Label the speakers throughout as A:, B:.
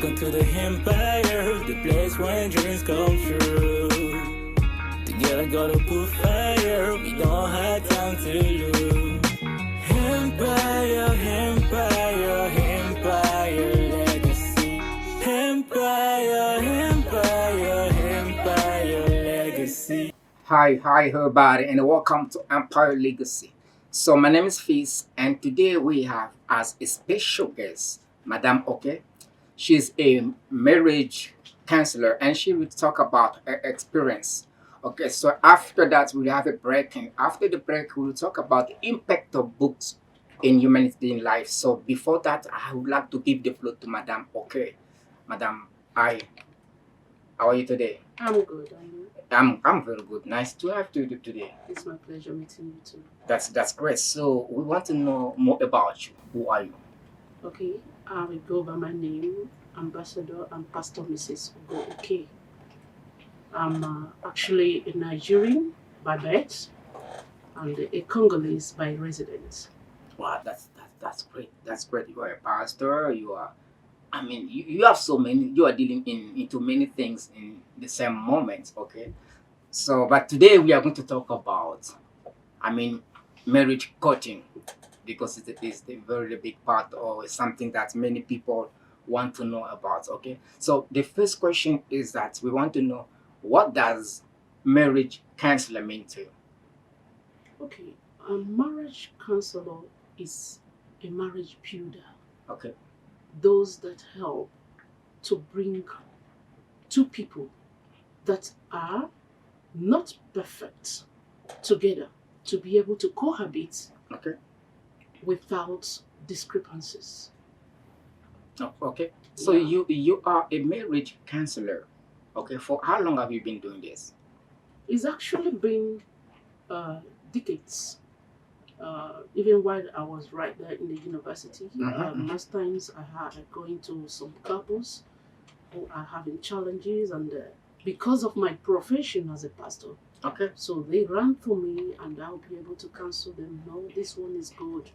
A: Welcome to the Empire, the place when dreams come true. Together gotta put fire, we don't have time to lose. Empire, Empire, Empire legacy. Empire, Empire, Empire legacy.
B: Hi, everybody, and welcome to Empire Legacy. So, my name is Fizz, and today we have as a special guest, Madame Oke. She's a marriage counselor, and she will talk about her experience. Okay, so after that, we'll have a break, and after the break, we'll talk about the impact of books in humanity in life. So, before that, I would like to give the floor to Madame Oke. Madame, hi, how are you today?
C: I'm good. Are you?
B: I'm very good. Nice to have you today.
C: It's my pleasure meeting you too.
B: That's great. So we want to know more about you. Who are you?
C: Okay, I will go by my name, Ambassador and Pastor Mrs. Ugo Oke. I'm actually a Nigerian by birth and a Congolese by residence.
B: Wow, that's great. That's great. You are a pastor. You are. I mean, you have so many. You are dealing into many things in the same moment. Okay. So, but today we are going to talk about, I mean, marriage coaching, because it is a very big part or something that many people want to know about. Okay. So the first question is that we want to know, what does marriage counselor mean to you?
C: Okay, a marriage counselor is a marriage builder.
B: Okay.
C: Those that help to bring two people that are not perfect together to be able to cohabit
B: Okay.
C: without discrepancies.
B: Oh, okay. So
C: Yeah.
B: you are a marriage counselor. Okay. For how long have you been doing this?
C: It's actually been decades. Even while I was right there in the university, most times I go into some couples who are having challenges, and because of my profession as a pastor,
B: Okay.
C: so they run through me, and I'll be able to counsel them. No, this one is good,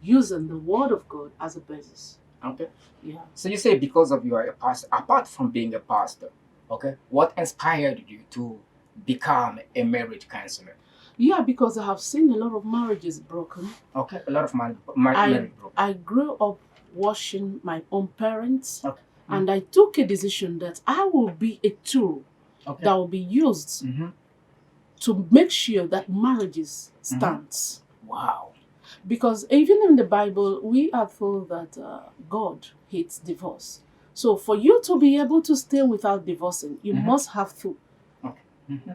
C: using the Word of God as a basis.
B: Okay.
C: Yeah.
B: So you say because of you are a pastor, apart from being a pastor, okay, what inspired you to become a marriage counselor?
C: Yeah, because I have seen a lot of marriages broken.
B: Okay, a lot of marriage broken.
C: I grew up watching my own parents,
B: Okay.
C: and I took a decision that I will be a tool
B: Okay.
C: that will be used
B: Mm-hmm.
C: to make sure that marriages stands.
B: Wow.
C: Because even in the Bible, we are told that God hates divorce. So for you to be able to stay without divorcing, you must have to
B: Okay. Mm-hmm.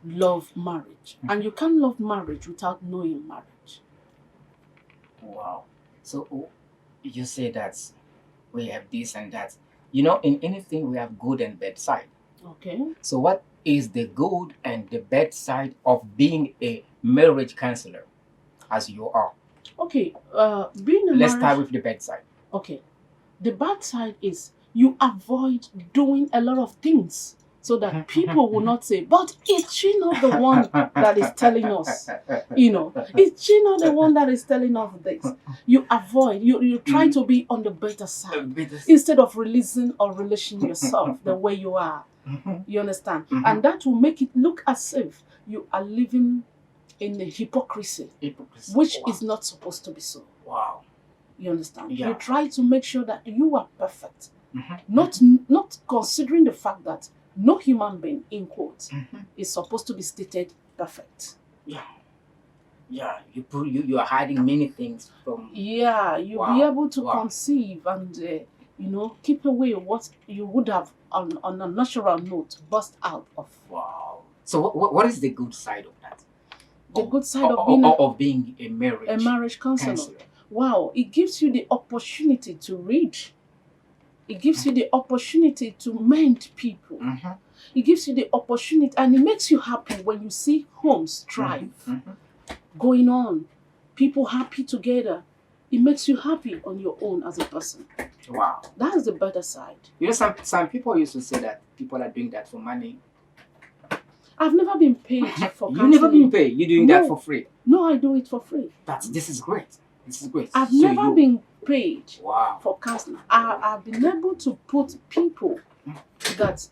C: love marriage. And you can't love marriage without knowing marriage.
B: Wow. So you say that we have this and that. You know, in anything we have good and bad side.
C: Okay?
B: So what is the good and the bad side of being a marriage counselor, as you are?
C: Okay, being a
B: Let's
C: marriage...
B: start with the bad side.
C: Okay. The bad side is you avoid doing a lot of things so that people will not say, but is she not the one that is telling us? You know, is she not the one that is telling us this? You avoid, you try to be on the better side instead of releasing or releasing yourself the way you are. You understand? And that will make it look as if you are living in the hypocrisy, which is not supposed to be so.
B: Wow.
C: You understand?
B: Yeah.
C: You try to make sure that you are perfect. Not considering the fact that no human being, in quotes, is supposed to be stated perfect.
B: Yeah. Yeah. You are hiding many things from.
C: Yeah, you'll be able to conceive and keep away what you would have on a natural note burst out of.
B: Wow. So what is the good side of that?
C: The good side of
B: being a
C: marriage counselor. Wow, it gives you the opportunity to read. It gives you the opportunity to mend people. It gives you the opportunity, and it makes you happy when you see homes thrive, going on, people happy together. It makes you happy on your own as a person.
B: Wow.
C: That is the better side.
B: You know, some people used to say that people are doing that for money.
C: I've never been paid for counseling.
B: You've never been paid. You're doing that for free.
C: No, I do it for free.
B: This is great. This is great.
C: I've
B: So
C: never been paid
B: Wow.
C: for counseling. I've been able to put people that,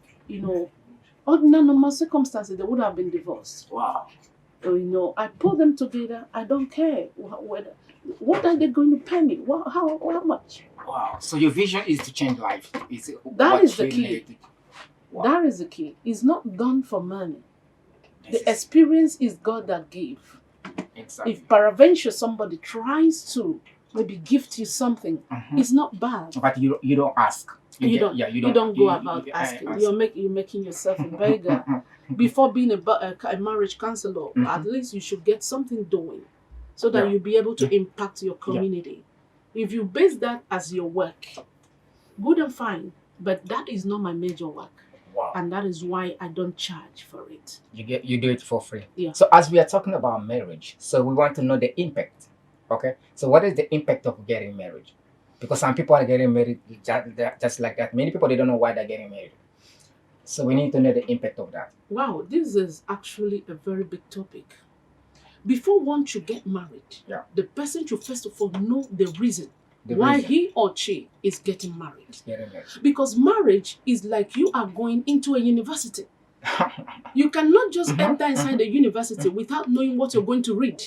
C: under normal circumstances, they would have been divorced.
B: Wow.
C: I put them together. I don't care whether. What are they going to pay me? How much?
B: Wow. So your vision is to change life.
C: That is the key.
B: Need. Wow.
C: That is the key. It's not done for money.
B: This
C: The experience is God that gave.
B: exactly.
C: If peradventure somebody tries to maybe gift you something,
B: Mhm.
C: it's not bad.
B: But you don't ask.
C: You don't go
B: you-
C: about
B: you-
C: asking.
B: ask.
C: You're making yourself a beggar. Before being a marriage counselor,
B: Mhm.
C: at least you should get something doing, so that
B: Yeah.
C: you'll be able to impact your community. If you base that as your work, good and fine. But that is not my major work,
B: Wow.
C: and that is why I don't charge for it.
B: You do it for free.
C: Yeah.
B: So as we are talking about marriage, so we want to know the impact. Okay. So what is the impact of getting married? Because some people are getting married just like that. Many people they don't know why they're getting married. So we need to know the impact of that.
C: Wow, this is actually a very big topic. Before one should get married,
B: Yeah.
C: the person should first of all know the reason
B: The
C: why
B: reason
C: he or she is getting married.
B: is getting married.
C: Because marriage is like you are going into a university. You cannot just
B: Mhm,
C: enter inside the university without knowing what you're going to read.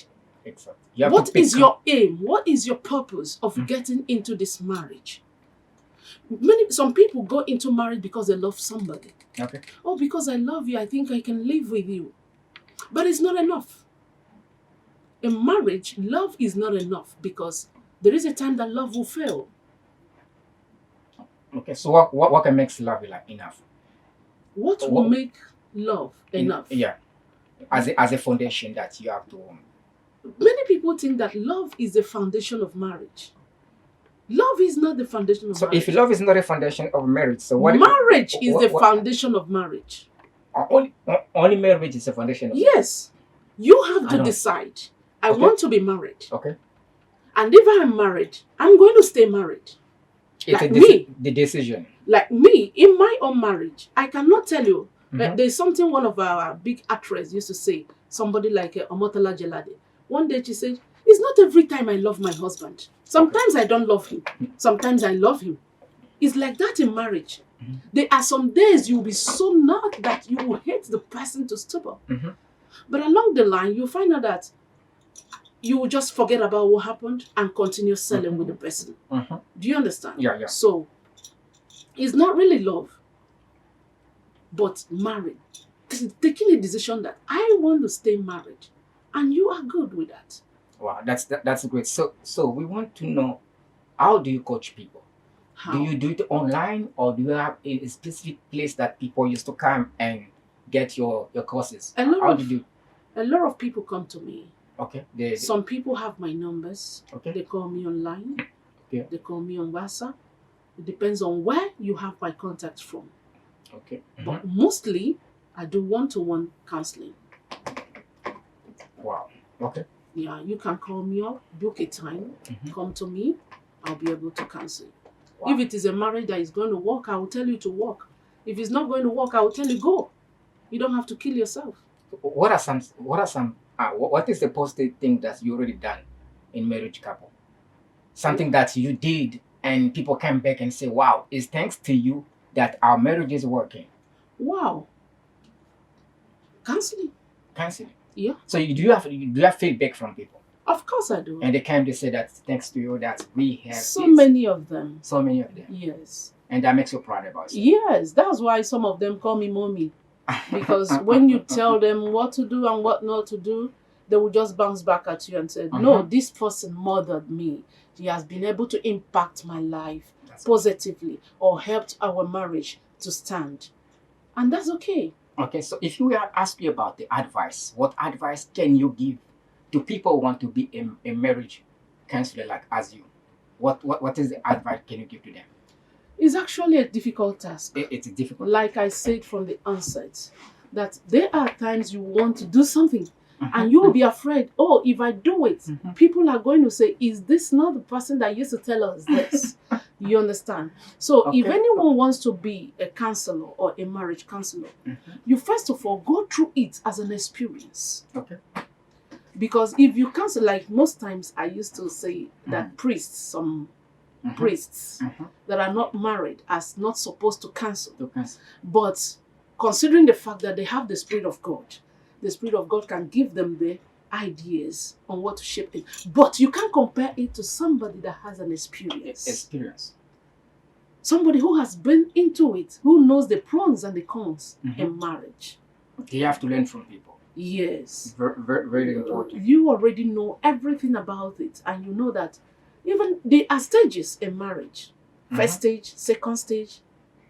B: Exactly. You have
C: What
B: to pick
C: is your aim? What is your purpose of
B: Mhm.
C: getting into this marriage? Some people go into marriage because they love somebody.
B: Okay.
C: Oh, because I love you, I think I can live with you. But it's not enough. In marriage, love is not enough because there is a time that love will fail.
B: Okay. So what can make love like enough?
C: What will
B: What-
C: make love enough?
B: Yeah. As a foundation that you have to.
C: Many people think that love is the foundation of marriage. Love is not the foundation of
B: So
C: marriage.
B: if love is not a foundation of marriage, so what?
C: Marriage is the
B: what-
C: foundation of marriage.
B: Only marriage is a foundation. Of
C: Yes, you have
B: I
C: to
B: don't-
C: decide. I
B: Okay.
C: want to be married.
B: Okay.
C: And if I am married, I'm going to stay married.
B: It's
C: Like
B: a
C: me.
B: the decision.
C: Like me, in my own marriage, I cannot tell you.
B: Mhm.
C: There's something one of our big actresses used to say, somebody like Omotola Jelade. One day she said, it's not every time I love my husband. Sometimes I don't love him. Sometimes I love him. It's like that in marriage.
B: Mhm.
C: There are some days you'll be so knocked that you will hate the person to stupor.
B: Mhm.
C: But along the line, you'll find out that you will just forget about what happened and continue selling with the person.
B: Mhm.
C: Do you understand?
B: Yeah, yeah.
C: So, it's not really love, but marriage. Taking a decision that I want to stay married, and you are good with that.
B: Wow, that's great. So we want to know, how do you coach people?
C: How?
B: Do you do it online, or do you have a specific place that people used to come and get your courses?
C: A lot
B: How
C: of-
B: do you?
C: A lot of people come to me.
B: Okay.
C: Some people have my numbers.
B: Okay.
C: They call me online.
B: Okay.
C: They call me on WhatsApp. It depends on where you have my contact from.
B: Okay.
C: But mostly, I do one-to-one counseling.
B: Wow. Okay.
C: Yeah, you can call me up, book a time,
B: Mhm.
C: come to me. I'll be able to counsel.
B: Wow.
C: If it is a marriage that is going to work, I will tell you to work. If it's not going to work, I will tell you go. You don't have to kill yourself.
B: What is the positive thing that you already done in marriage couple? Something that you did and people came back and say, wow, it's thanks to you that our marriage is working.
C: Wow. Counseling.
B: Counseling.
C: Yeah.
B: So do you have feedback from people?
C: Of course I do.
B: And they came to say that thanks to you that we have
C: So
B: this.
C: many of them.
B: So many of them.
C: Yes.
B: And that makes you proud about it.
C: Yes. That's why some of them call me mommy. Because when you tell them what to do and what not to do, they will just bounce back at you and say, no, this person mothered me. He has been able to impact my life
B: That's
C: positively or helped our marriage to stand. And that's okay.
B: Okay, so if you were asked you about the advice, what advice can you give to people who want to be a marriage counselor like as you? What is the advice can you give to them?
C: It's actually a difficult task.
B: It's difficult.
C: Like I said from the onset, that there are times you want to do something and you will be afraid, oh, if I do it,
B: Mhm.
C: people are going to say, is this not the person that used to tell us this? You understand? So if
B: Okay.
C: anyone wants to be a counselor or a marriage counselor,
B: Mhm.
C: you first of all go through it as an experience.
B: Okay.
C: Because if you cancel, like most times I used to say that priests, some priests that are not married are not supposed to cancel. But considering the fact that they have the Spirit of God can give them the ideas on what to shape it. But you can't compare it to somebody that has an experience. Somebody who has been into it, who knows the pros and the cons in marriage.
B: They have to learn from people.
C: Yes.
B: Very, very important.
C: You already know everything about it, and you know that even there are stages in marriage. First stage, second stage,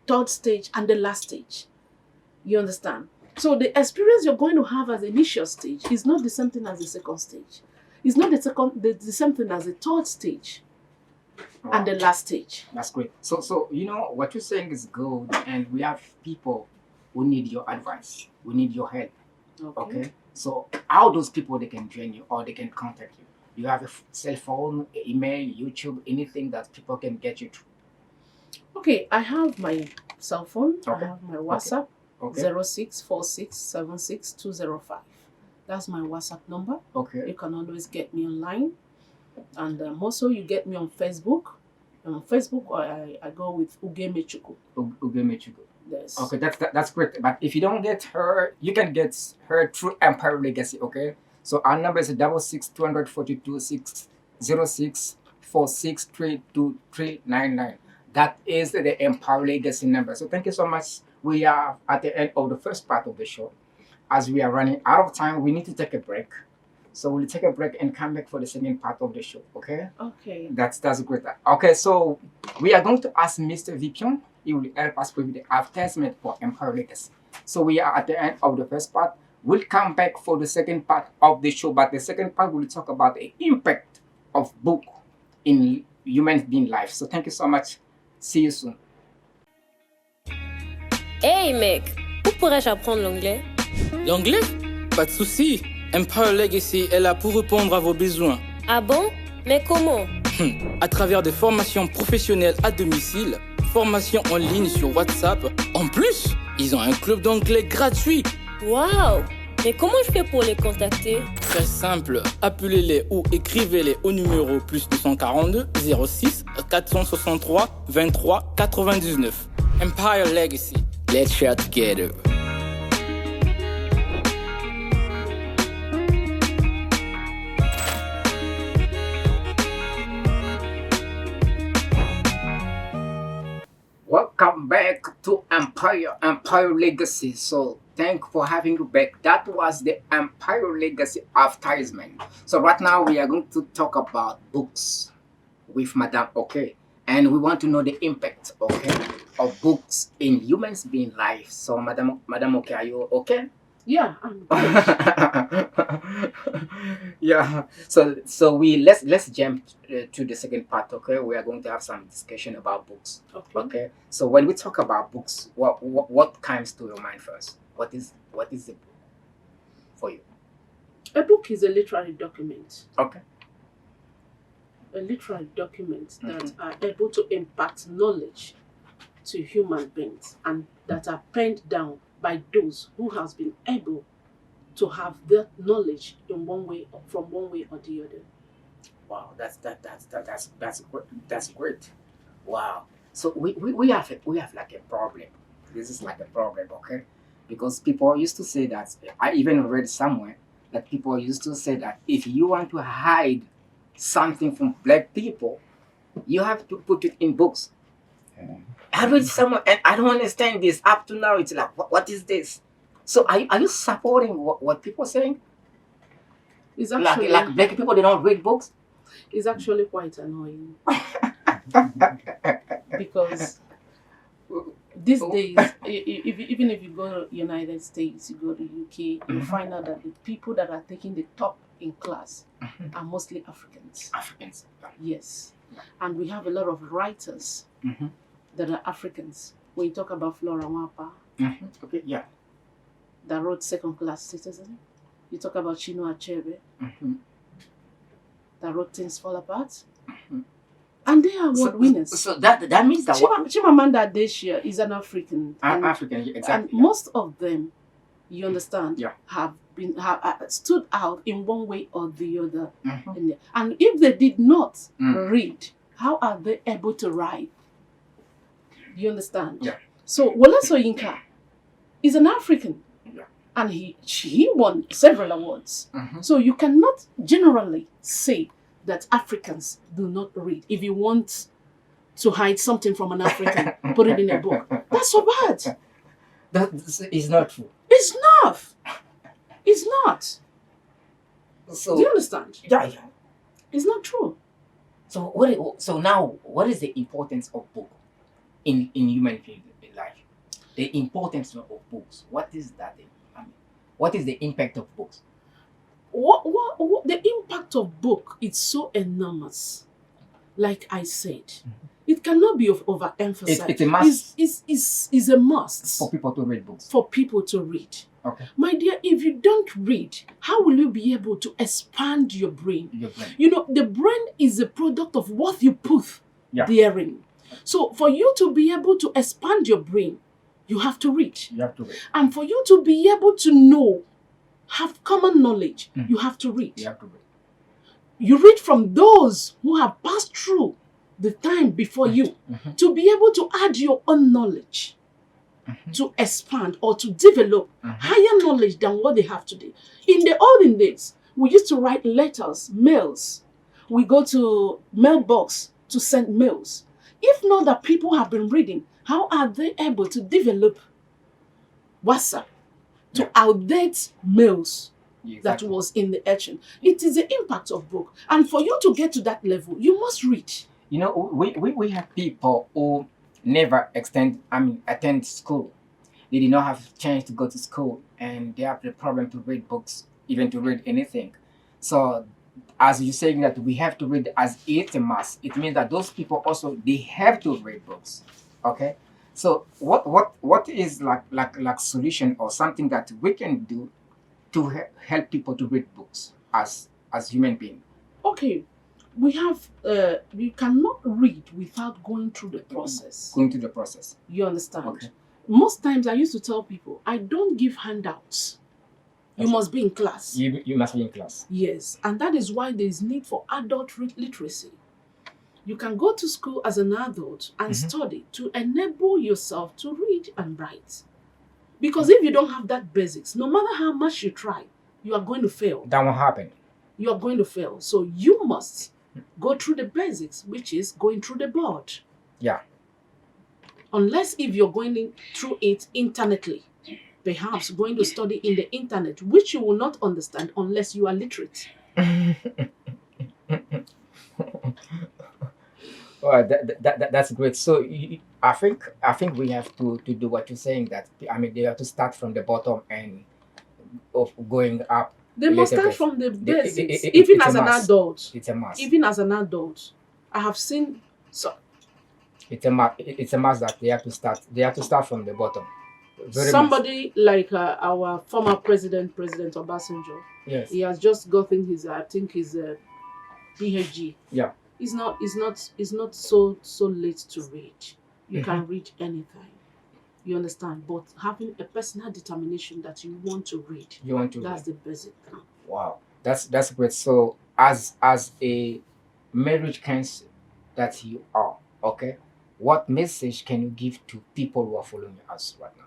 C: third stage, and the last stage. You understand? So the experience you're going to have as the initial stage is not the same thing as the second stage. It's not the same thing as the third stage.
B: Wow.
C: And the last stage.
B: That's great. So you know what you're saying is good, and we have people who need your advice. We need your help. Okay. So how those people they can join you or they can contact you? You have a cell phone, email, YouTube, anything that people can get you through.
C: Okay, I have my cell phone.
B: Okay.
C: I have my WhatsApp.
B: Okay.
C: 0646762205. That's my WhatsApp number.
B: Okay.
C: You can always get me online. And also you get me on Facebook. And on Facebook, I go with Ugemechuku.
B: Ugemechuku.
C: Yes.
B: Okay, that's great. But if you don't get her, you can get her through Empire Legacy. Okay. So our number is 66-242-606-4632-399. That is the Empire Legacy number. So thank you so much. We are at the end of the first part of the show. As we are running out of time, we need to take a break. So we'll take a break and come back for the second part of the show. Okay?
C: Okay.
B: That's great. Okay, so we are going to ask Mr. Vipion. He will help us with the advertisement for Empire Legacy. So we are at the end of the first part. We'll come back for the second part of the show, but the second part will talk about the impact of book in human being life. So thank you so much. See you soon.
D: Hey mec, où pourrais-je apprendre l'anglais?
A: L'anglais? Pas de souci. Empire Legacy est là pour répondre à vos besoins.
D: Ah bon? Mais comment?
A: À travers des formations professionnelles à domicile, formations en ligne sur WhatsApp. En plus, ils ont un club d'anglais gratuit.
D: Waouh! Mais comment je fais pour les contacter?
A: Très simple, appelez-les ou écrivez-les au numéro +242 06 463 23 99. Empire Legacy, let's share together.
B: Welcome back to Empire Legacy. So thank you for having you back. That was the Empire Legacy advertisement. So right now we are going to talk about books with Madame Okay. And we want to know the impact, okay, of books in humans being life. So Madame Okay, are you okay?
C: Yeah, I'm good.
B: Yeah. So let's jump to the second part. Okay, we are going to have some discussion about books. Okay. So when we talk about books, what comes to your mind first? What is the book for you?
C: A book is a literary document.
B: Okay.
C: A literary document that are able to impart knowledge to human beings and that are penned down by those who has been able to have that knowledge in one way or from one way or the other.
B: Wow, that's great. Wow. So we have like a problem. This is like a problem, okay? Because people used to say that, I even read somewhere that people used to say that if you want to hide something from black people, you have to put it in books. I read somewhere and I don't understand this. Up to now, it's like, what is this? So are you supporting what people are saying?
C: It's actually,
B: like black people, they don't read books?
C: It's actually quite annoying. Because these days, even if you go to United States, you go to UK, you find out that the people that are taking the top in class are mostly Africans.
B: Africans.
C: Yes. And we have a lot of writers that are Africans. When you talk about Flora Mwapa,
B: okay, yeah,
C: that wrote Second Class Citizen. You talk about Chinua Achebe, that wrote Things Fall Apart. And they are award winners.
B: So that means that
C: Chimamanda Adichie is an African.
B: African, exactly.
C: And most of them you understand,
B: Yeah.
C: have stood out in one way or the other.
B: Mhm.
C: And if they did not
B: Mm.
C: read, how are they able to write? You understand?
B: Yeah.
C: So Wole Soyinka is an African,
B: Yeah.
C: and he won several awards.
B: Mhm.
C: So you cannot generally say that Africans do not read. If you want to hide something from an African, put it in a book. That's so bad.
B: That is not true.
C: It's not. It's not.
B: So
C: Do you understand?
B: yeah.
C: It's not true.
B: So so now what is the importance of book in human being life? The importance of books. What is that? I mean, what is the impact of books?
C: What the impact of book is so enormous. Like I said, it cannot be overemphasized.
B: It's a must.
C: It's a must
B: For people to read books.
C: for people to read.
B: Okay.
C: My dear, if you don't read, how will you be able to expand your brain?
B: Your brain.
C: You know, the brain is a product of what you put
B: Yeah.
C: therein. So for you to be able to expand your brain, you have to read.
B: You have to read.
C: And for you to be able to know, have common knowledge, you have to read.
B: You have to read.
C: You read from those who have passed through the time before you to be able to add your own knowledge, to expand or to develop higher knowledge than what they have today. In the olden days, we used to write letters, mails. We go to mailbox to send mails. If not that people have been reading, how are they able to develop WhatsApp to outdate mails that
B: Exactly.
C: was in the etching? It is the impact of book. And for you to get to that level, you must read.
B: You know, we have people who never attend school. They did not have chance to go to school, and they have the problem to read books, even to read anything. So, as you're saying that we have to read as it's a must, it means that those people also they have to read books. Okay. So, what is like solution or something that we can do to help people to read books as human beings?
C: Okay, we have, you cannot read without going through the process.
B: Going through the process.
C: You understand?
B: Okay.
C: Most times I used to tell people, I don't give handouts. You
B: Okay.
C: must be in class.
B: You must be in class.
C: Yes, and that is why there is need for adult literacy. You can go to school as an adult and study to enable yourself to read and write. Because if you don't have that basics, no matter how much you try, you are going to fail.
B: That won't happen.
C: You are going to fail. So you must go through the basics, which is going through the board.
B: Yeah.
C: Unless if you're going through it internetly, perhaps going to study in the internet, which you will not understand unless you are literate.
B: Well, that's great. So I think we have to do what you're saying. That they have to start from the bottom and of going up.
C: They must
B: later
C: start
B: base.
C: from the basics.
B: it's
C: Even
B: a
C: as an
B: must.
C: adult.
B: It's a must.
C: Even as an adult, I have seen
B: It's a must that they have to start. They have to start from the bottom. Very
C: somebody like our former President Obasanjo.
B: must. Yes.
C: He has just gotten his, I think, his PhD.
B: Yeah.
C: It's not so late to read. You
B: Mhm.
C: can read anything. You understand? But having a personal determination that you want to read,
B: You want to.
C: that's the basic thing.
B: Wow. That's great. So as a marriage counselor that you are, okay, what message can you give to people who are following us right now?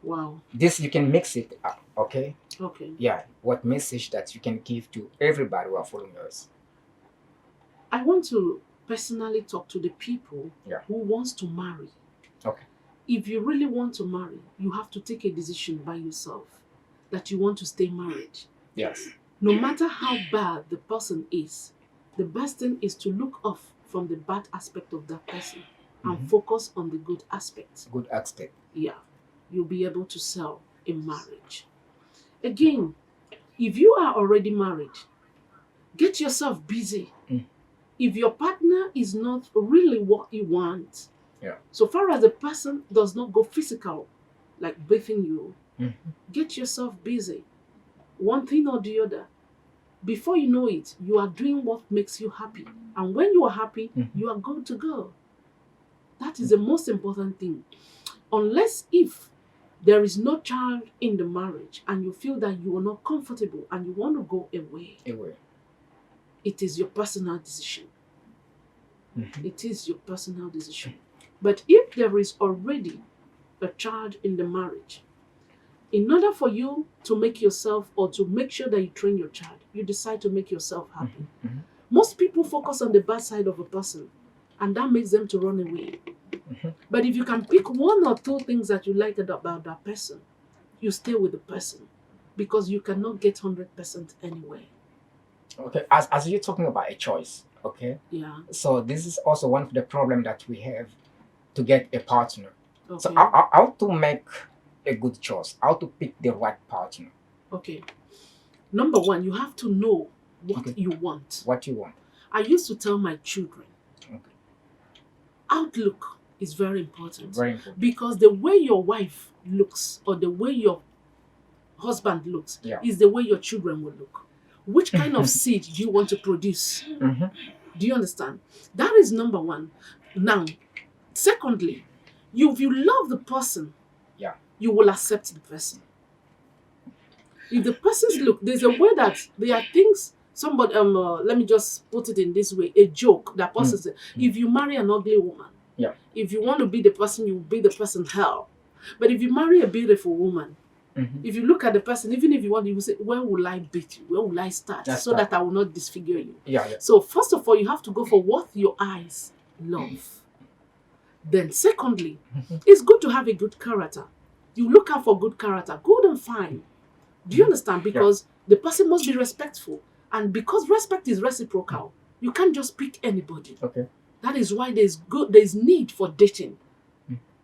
C: Wow.
B: This you can mix it up, okay?
C: Okay.
B: Yeah. What message that you can give to everybody who are following us?
C: I want to personally talk to the people
B: Yeah.
C: who wants to marry.
B: Okay.
C: If you really want to marry, you have to take a decision by yourself that you want to stay married.
B: Yes.
C: No matter how bad the person is, the best thing is to look off from the bad aspect of that person and focus on the good aspects.
B: Good aspect.
C: Yeah, you'll be able to sell in marriage. Again, if you are already married, get yourself busy. If your partner is not really what you want, so far as the person does not go physical, like bathing you, get yourself busy. One thing or the other. Before you know it, you are doing what makes you happy. And when you are happy, you are good to go. That is the most important thing. Unless if there is no child in the marriage and you feel that you are not comfortable and you want to go away, it is your personal decision. It is your personal decision. But if there is already a child in the marriage, in order for you to make yourself or to make sure that you train your child, you decide to make yourself happy. Most people focus on the bad side of a person and that makes them to run away. But if you can pick one or two things that you like about that person, you stay with the person because you cannot get 100% anywhere.
B: Okay, as you're talking about a choice, okay?
C: Yeah.
B: So this is also one of the problems that we have to get a partner.
C: Okay.
B: So how to make a good choice, how to pick the right partner.
C: Okay. Number one, you have to know what
B: Okay.
C: you want.
B: What you want.
C: I used to tell my children,
B: Okay.
C: outlook is very important.
B: Very important.
C: Because the way your wife looks or the way your husband looks
B: Yeah.
C: is the way your children will look. Which kind of seed do you want to produce? Do you understand? That is number one. Now, secondly, if you love the person,
B: Yeah.
C: you will accept the person. If the person's look, there's a way that there are things, somebody, let me just put it in this way, a joke that person said, if you marry an ugly woman,
B: Yeah.
C: if you want to be the person, you will be the person hell. But if you marry a beautiful woman, if you look at the person, even if you want, you will say, where will I beat you? Where will I start?
B: That's
C: so
B: right.
C: that I will not disfigure you.
B: Yeah.
C: So first of all, you have to go for what your eyes love. Then secondly, it's good to have a good character. You look out for good character, good and fine. Do you understand? Because the person must be respectful. And because respect is reciprocal, you can't just pick anybody.
B: Okay.
C: That is why there's need for dating.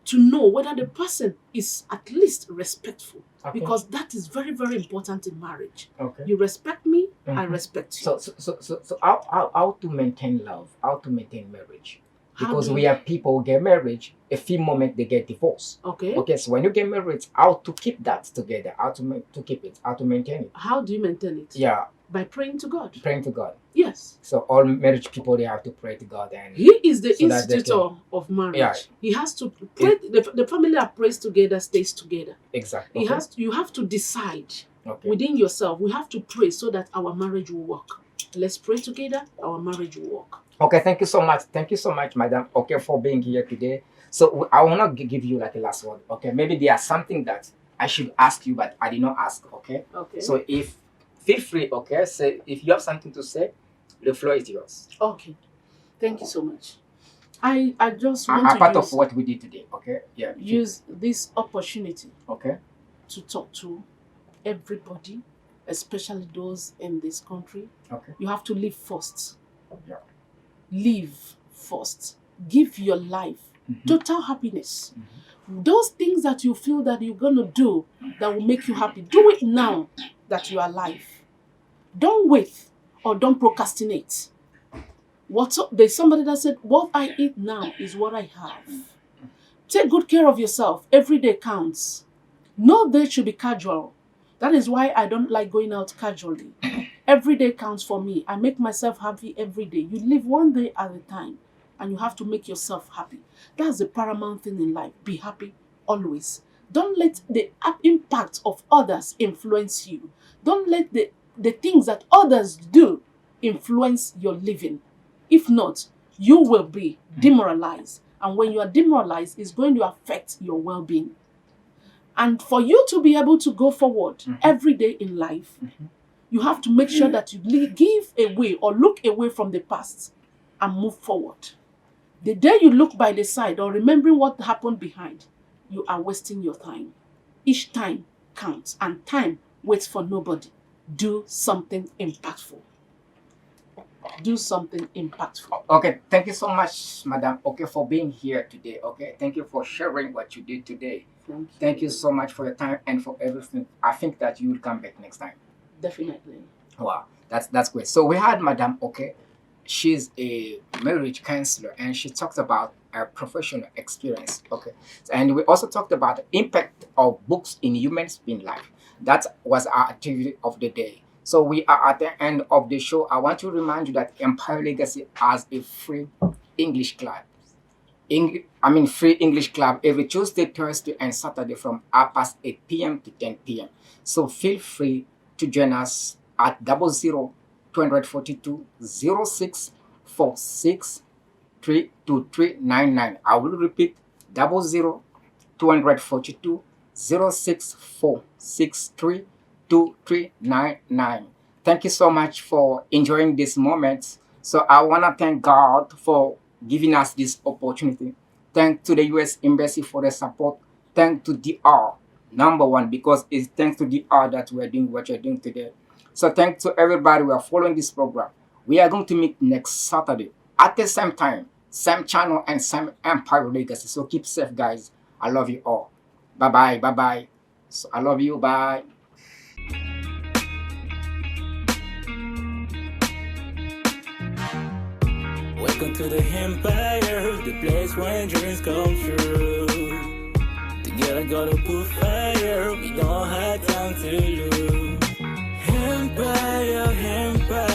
C: To know whether the person is at least respectful.
B: Okay.
C: Because that is very, very important in marriage.
B: Okay.
C: You respect me, I respect you.
B: So how to maintain love? How to maintain marriage?
C: How
B: Because
C: do
B: we
C: you-
B: have people who get married, a few moments they get divorced.
C: Okay.
B: Okay, so when you get married, how to keep that together? How to keep it? How to maintain it?
C: How do you maintain it?
B: Yeah,
C: By praying to God.
B: praying to God.
C: Yes.
B: So all marriage people, they have to pray to God and
C: He is the
B: So that they
C: institutor of marriage.
B: Yeah.
C: He has to pray. The family that prays together stays together.
B: exactly.
C: He
B: Okay.
C: has. You have to decide
B: Okay.
C: within yourself. We have to pray so that our marriage will work. Let's pray together. Our marriage will work.
B: Okay, thank you so much. Thank you so much, Madam. Okay, for being here today. So I want to give you like a last word. Okay, maybe there's something that I should ask you, but I did not ask. Okay.
C: Okay.
B: So if feel free. Okay. Say if you have something to say, the floor is yours.
C: Okay. Thank you so much. I just want
B: A part
C: to
B: of what we did today. Okay. Yeah.
C: use this opportunity
B: Okay.
C: to talk to everybody, especially those in this country.
B: Okay.
C: You have to live first.
B: Yeah.
C: Live first. Give your life total happiness. Those things that you feel that you're going to do that will make you happy, do it now that you are alive. Don't wait or don't procrastinate. There's somebody that said, what I eat now is what I have. Take good care of yourself. Every day counts. No day should be casual. That is why I don't like going out casually. Every day counts for me. I make myself happy every day. You live one day at a time and you have to make yourself happy. That's the paramount thing in life. Be happy always. Don't let the impact of others influence you. Don't let the things that others do influence your living. If not, you will be demoralized. And when you are demoralized, it's going to affect your well-being. And for you to be able to go forward every day in life, you have to make sure that you give away or look away from the past and move forward. The day you look by the side or remembering what happened behind, you are wasting your time. Each time counts and time waits for nobody. Do something impactful. Do something impactful.
B: Okay. Thank you so much, Madam. Okay, for being here today. Okay. Thank you for sharing what you did today. Thank you so much for your time and for everything. I think that you will come back next time.
C: Definitely.
B: Wow, that's great. So we had Madam. Okay, she's a marriage counselor and she talked about her professional experience. Okay, and we also talked about the impact of books in humans' being life. That was our activity of the day. So we are at the end of the show. I want to remind you that Empire Legacy has a free English class. free English club every Tuesday, Thursday, and Saturday from 8 p.m. to 10 p.m. So feel free to join us at 00 242 0646 32399. I will repeat 00 242 0646 32399. Thank you so much for enjoying this moment. So I want to thank God for giving us this opportunity. Thank to the U.S. Embassy for the support. Thank to DR, number one, because it's thanks to DR that we're doing what you're doing today. So thanks to everybody who are following this program. We are going to meet next Saturday at the same time, same channel and same Empire Legacy. So keep safe, guys. I love you all. Bye-bye. Bye-bye. So I love you. Bye.
A: Welcome to the Empire, the place where dreams come true. Together gotta put fire, we don't have time to lose. Empire, Empire.